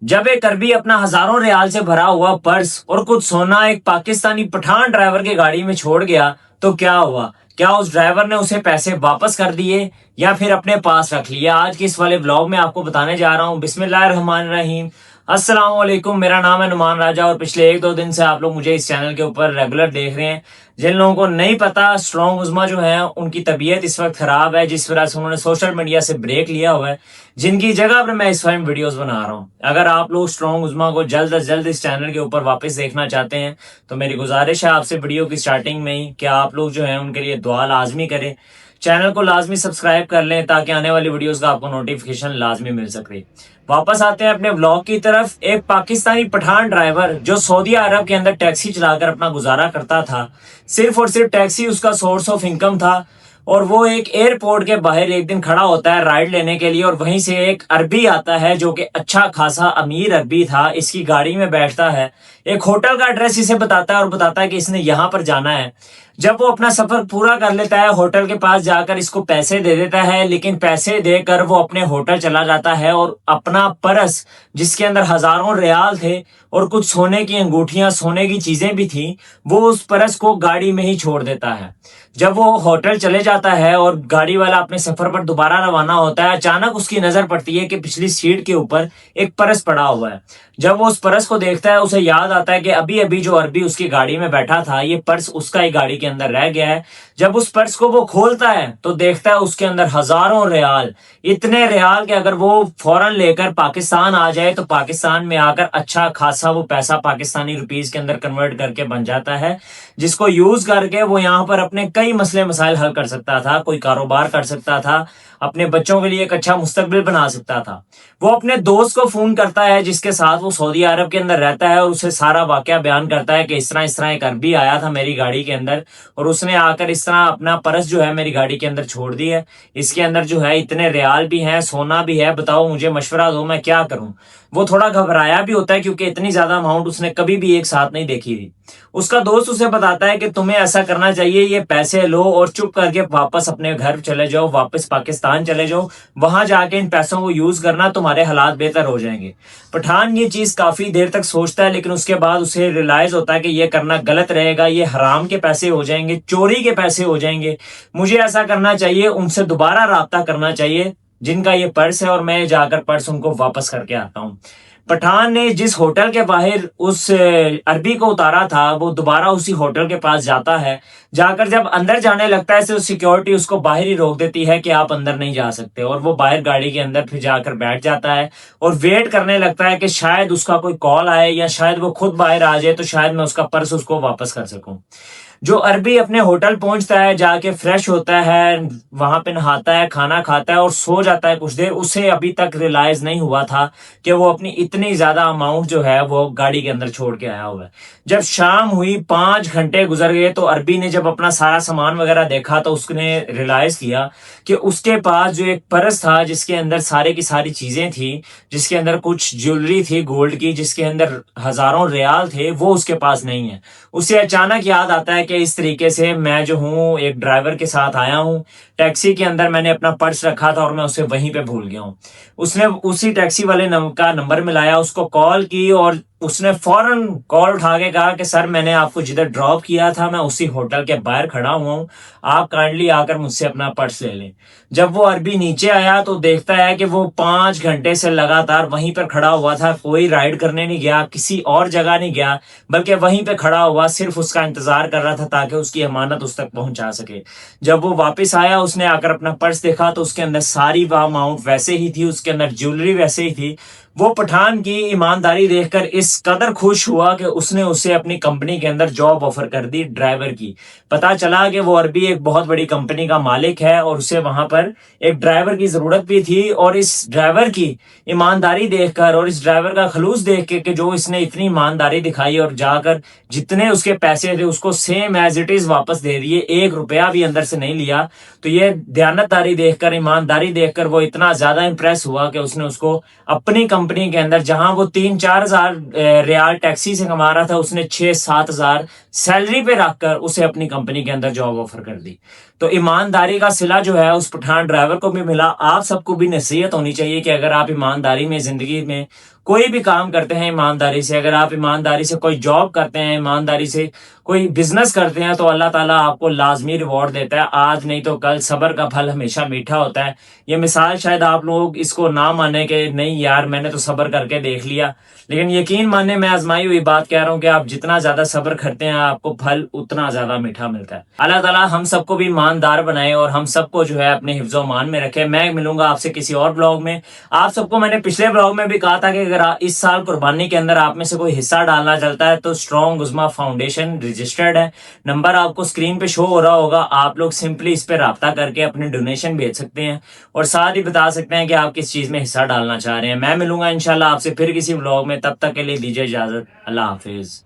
جب ایک عربی اپنا ہزاروں ریال سے بھرا ہوا پرس اور کچھ سونا ایک پاکستانی پٹھان ڈرائیور کی گاڑی میں چھوڑ گیا تو کیا ہوا؟ کیا اس ڈرائیور نے اسے پیسے واپس کر دیے یا پھر اپنے پاس رکھ لیا؟ آج کے اس والے ولاگ میں آپ کو بتانے جا رہا ہوں۔ بسم اللہ الرحمن الرحیم۔ السلام علیکم، میرا نام ہے نعمان راجہ اور پچھلے ایک دو دن سے آپ لوگ مجھے اس چینل کے اوپر ریگولر دیکھ رہے ہیں۔ جن لوگوں کو نہیں پتا، اسٹرانگ عظما جو ہے ان کی طبیعت اس وقت خراب ہے، جس وجہ سے انہوں نے سوشل میڈیا سے بریک لیا ہوا ہے، جن کی جگہ پر میں اس ٹائم ویڈیوز بنا رہا ہوں۔ اگر آپ لوگ اسٹرانگ عظما کو جلد از جلد اس چینل کے اوپر واپس دیکھنا چاہتے ہیں تو میری گزارش ہے آپ سے ویڈیو کی سٹارٹنگ میں ہی کہ آپ لوگ جو ہیں ان کے لیے دعا لازمی کریں، چینل کو لازمی سبسکرائب کر لیں تاکہ آنے والی ویڈیوز کا آپ کو نوٹیفیکیشن لازمی مل سکے۔ واپس آتے ہیں اپنے ولاگ کی طرف۔ ایک پاکستانی پٹھان ڈرائیور جو سعودی عرب کے اندر ٹیکسی چلا کر اپنا گزارا کرتا تھا، صرف اور صرف ٹیکسی اس کا سورس آف انکم تھا، اور وہ ایک ایئرپورٹ کے باہر ایک دن کھڑا ہوتا ہے رائڈ لینے کے لیے، اور وہیں سے ایک عربی آتا ہے جو کہ اچھا خاصا امیر عربی تھا، اس کی گاڑی میں بیٹھتا ہے، ایک ہوٹل کا ایڈریس اسے بتاتا ہے اور بتاتا ہے کہ اس نے یہاں پر جانا ہے۔ جب وہ اپنا سفر پورا کر لیتا ہے، ہوٹل کے پاس جا کر اس کو پیسے دے دیتا ہے، لیکن پیسے دے کر وہ اپنے ہوٹل چلا جاتا ہے اور اپنا پرس جس کے اندر ہزاروں ریال تھے اور کچھ سونے کی انگوٹھیاں، سونے کی چیزیں بھی تھیں، وہ اس پرس کو گاڑی میں ہی چھوڑ دیتا ہے۔ جب وہ ہوٹل چلے جاتا ہے اور گاڑی والا اپنے سفر پر دوبارہ روانہ ہوتا ہے، اچانک اس کی نظر پڑتی ہے کہ پچھلی سیٹ کے اوپر ایک پرس پڑا ہوا ہے۔ جب وہ اس پرس کو دیکھتا ہے، اسے یاد آتا ہے کہ ابھی جو عربی اس کی گاڑی میں بیٹھا تھا، یہ پرس اس کا ہی گاڑی کے اندر رہ گیا ہے۔ جب اس پرس کو وہ کھولتا ہے تو دیکھتا ہے اس کے اندر ہزاروں ریال، اتنے ریال کہ اگر وہ فوراً لے کر پاکستان آ جائے تو پاکستان میں آ کر اچھا خاصا وہ پیسہ پاکستانی روپیز کے اندر کنورٹ کر کے بن جاتا ہے، جس کو یوز کر کے وہ یہاں پر اپنے کئی مسئلے مسائل حل کر سکتا تھا، کوئی کاروبار کر سکتا تھا، اپنے بچوں کے لیے ایک اچھا مستقبل بنا سکتا تھا۔ وہ اپنے دوست کو فون کرتا ہے جس کے ساتھ وہ سعودی عرب کے اندر رہتا ہے، اور اسے سارا واقعہ بیان کرتا ہے کہ اس طرح ایک عربی آیا تھا میری گاڑی کے اندر اور اس نے آ کر اس طرح اپنا پرس جو ہے میری گاڑی کے اندر چھوڑ دی ہے، اس کے اندر جو ہے اتنے ریال بھی ہیں، سونا بھی ہے، بتاؤ مجھے مشورہ دو میں کیا کروں۔ وہ تھوڑا گھبرایا بھی ہوتا ہے کیونکہ اتنی زیادہ اماؤنٹ اس نے کبھی بھی ایک ساتھ نہیں دیکھی تھی۔ اس کا دوست اسے بتاتا ہے کہ تمہیں ایسا کرنا چاہیے، یہ پیسے لو اور چپ کر کے واپس اپنے گھر چلے جاؤ، واپس پاکستان چلے جاؤ، وہاں جا کے ان پیسوں کو یوز کرنا، تمہارے حالات بہتر ہو جائیں گے۔ پٹھان یہ چیز کافی دیر تک سوچتا ہے، لیکن اس کے بعد اسے ریلائز ہوتا ہے کہ یہ کرنا غلط رہے گا، یہ حرام کے پیسے ہو جائیں گے، چوری کے پیسے ہو جائیں گے۔ مجھے ایسا کرنا چاہیے، ان سے دوبارہ رابطہ کرنا چاہیے جن کا یہ پرس ہے، اور میں جا کر پرس ان کو واپس کر کے آتا ہوں۔ پٹھان نے جس ہوٹل کے باہر اس عربی کو اتارا تھا، وہ دوبارہ اسی ہوٹل کے پاس جاتا ہے۔ جا کر جب اندر جانے لگتا ہے تو سیکیورٹی اس کو باہر ہی روک دیتی ہے کہ آپ اندر نہیں جا سکتے، اور وہ باہر گاڑی کے اندر پھر جا کر بیٹھ جاتا ہے اور ویٹ کرنے لگتا ہے کہ شاید اس کا کوئی کال آئے یا شاید وہ خود باہر آ جائے تو شاید میں اس کا پرس اس کو واپس کر سکوں۔ جو عربی اپنے ہوٹل پہنچتا ہے، جا کے فریش ہوتا ہے، وہاں پہ نہاتا ہے، کھانا کھاتا ہے اور سو جاتا ہے کچھ دیر۔ اسے ابھی تک ریلائز نہیں ہوا تھا کہ وہ اپنی اتنی زیادہ اماؤنٹ جو ہے وہ گاڑی کے اندر چھوڑ کے آیا ہوا ہے۔ جب شام ہوئی، 5 گھنٹے گزر گئے، تو عربی نے جب اپنا سارا سامان وغیرہ دیکھا تو اس نے ریلائز کیا کہ اس کے پاس جو ایک پرس تھا جس کے اندر سارے کی ساری چیزیں تھیں، جس کے اندر کچھ جیولری تھی گولڈ کی، جس کے اندر ہزاروں ریال تھے، وہ اس کے پاس نہیں ہے۔ اسے اچانک یاد آتا ہے کہ اس طریقے سے میں جو ہوں ایک ڈرائیور کے ساتھ آیا ہوں، ٹیکسی کے اندر میں نے اپنا پرس رکھا تھا اور میں اسے وہیں پہ بھول گیا ہوں۔ اس نے اسی ٹیکسی والے کا نمبر ملایا، اس کو کال کی، اور اس نے فوراً کال اٹھا کے کہا کہ سر، میں نے آپ کو جدھر ڈراپ کیا تھا میں اسی ہوٹل کے باہر کھڑا ہوا ہوں، آپ کائنڈلی آ کر مجھ سے اپنا پرس لے لیں۔ جب وہ عربی نیچے آیا تو دیکھتا ہے کہ وہ 5 گھنٹے سے لگاتار وہیں پر کھڑا ہوا تھا، کوئی رائڈ کرنے نہیں گیا، کسی اور جگہ نہیں گیا، بلکہ وہیں پہ کھڑا ہوا صرف اس کا انتظار کر رہا تھا تاکہ اس کی امانت اس تک پہنچا سکے۔ جب وہ واپس آیا، اس نے آ کر اپنا پرس دیکھا تو اس کے اندر ساری وہ اماؤنٹ ویسے ہی تھی، اس کے اندر جیولری ویسے ہی تھی۔ وہ پٹھان کی ایمانداری دیکھ کر اس قدر خوش ہوا کہ اس نے اسے اپنی کمپنی کے اندر جاب آفر کر دی ڈرائیور کی۔ پتا چلا کہ وہ عربی ایک بہت بڑی کمپنی کا مالک ہے اور اسے وہاں پر ایک ڈرائیور کی ضرورت بھی تھی، اور اس ڈرائیور کی ایمانداری دیکھ کر اور اس ڈرائیور کا خلوص دیکھ کے کہ جو اس نے اتنی ایمانداری دکھائی اور جا کر جتنے اس کے پیسے تھے اس کو سیم ایز اٹ از واپس دے دیے، 1 روپیہ بھی اندر سے نہیں لیا، تو یہ دیانتداری دیکھ کر، ایمانداری دیکھ کر وہ اتنا زیادہ امپریس ہوا کہ اس نے اس کو اپنی کمپنی کے اندر، جہاں وہ 3-4 ہزار ریال ٹیکسی سے کما رہا تھا، اس نے 6-7 ہزار سیلری پہ رکھ کر اسے اپنی کمپنی کے اندر جاب آفر کر دی۔ تو ایمانداری کا صلہ جو ہے اس پٹھان ڈرائیور کو بھی ملا۔ آپ سب کو بھی نصیحت ہونی چاہیے کہ اگر آپ ایمانداری میں زندگی میں کوئی بھی کام کرتے ہیں ایمانداری سے، اگر آپ ایمانداری سے کوئی جاب کرتے ہیں، ایمانداری سے کوئی بزنس کرتے ہیں، تو اللہ تعالیٰ آپ کو لازمی ریوارڈ دیتا ہے، آج نہیں تو کل۔ صبر کا پھل ہمیشہ میٹھا ہوتا ہے۔ یہ مثال شاید آپ لوگ اس کو نہ مانیں کہ نہیں یار میں نے تو صبر کر کے دیکھ لیا، لیکن یقین ماننے میں آزمائی ہوئی بات کہہ رہا ہوں کہ آپ جتنا زیادہ صبر کرتے ہیں آپ کو پھل اتنا زیادہ میٹھا ملتا ہے۔ اللہ تعالیٰ ہم سب کو بھی ایماندار بنائے اور ہم سب کو جو ہے اپنے حفظ و امان میں رکھے۔ میں ملوں گا آپ سے کسی اور بلاگ میں۔ آپ سب کو میں نے پچھلے بلاگ میں بھی کہا تھا کہ اگر اس سال قربانی کے اندر آپ میں سے کوئی حصہ ڈالنا چلتا ہے تو اسٹرانگ عظما فاؤنڈیشن رجسٹرڈ ہے، نمبر آپ کو اسکرین پہ شو ہو رہا ہوگا، آپ لوگ سمپلی اس پہ رابطہ کر کے اپنے ڈونیشن بھیج سکتے ہیں اور ساتھ ہی بتا سکتے ہیں کہ آپ کس چیز میں حصہ ڈالنا چاہ رہے ہیں۔ میں ملوں گا انشاءاللہ آپ سے پھر کسی بلاگ میں، تب تک کے لیے دیجیے اجازت، اللہ حافظ۔